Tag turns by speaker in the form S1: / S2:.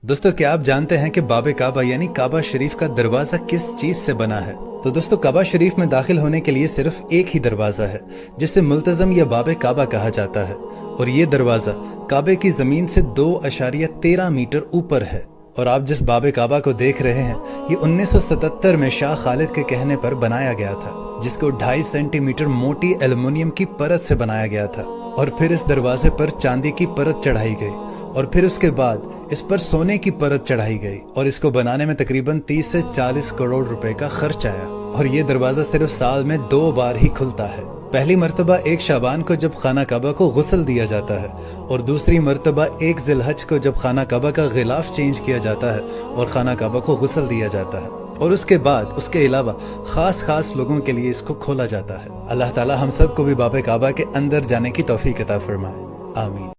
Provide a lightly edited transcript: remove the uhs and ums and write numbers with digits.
S1: दोस्तों, क्या आप जानते हैं कि बाब काबा यानी काबा शरीफ का दरवाजा किस चीज से बना है? तो दोस्तों, काबा शरीफ में दाखिल होने के लिए सिर्फ एक ही दरवाजा है जिसे मुल्तजम या बाब काबा कहा जाता है, और ये दरवाजा काबे की जमीन से 2.13 मीटर ऊपर है। और आप जिस बाब काबा को देख रहे हैं, ये 1977 में शाह खालिद के कहने पर बनाया गया था, जिसको 2.5 सेंटीमीटर मोटी एल्युमिनियम की परत से बनाया गया था। और फिर इस दरवाजे पर चांदी की परत चढ़ाई गई, और फिर उसके बाद इस पर सोने की परत चढ़ाई गई, और इसको बनाने में तकरीबन 30 से 40 करोड़ रुपए का खर्च आया। और ये दरवाजा सिर्फ साल में 2 बार ही खुलता है। पहली मर्तबा 1 शाबान को जब खाना काबा को गुस्ल दिया जाता है, और दूसरी मर्तबा 1 जिलहज को जब खाना काबा का गिलाफ चेंज किया जाता है और खाना काबा को गुस्ल दिया जाता है। और उसके बाद उसके अलावा खास लोगों के लिए इसको खोला जाता है। अल्लाह ताला हम सब को भी बाब काबा के अंदर जाने की तौफीक अता फरमाए। आमीन।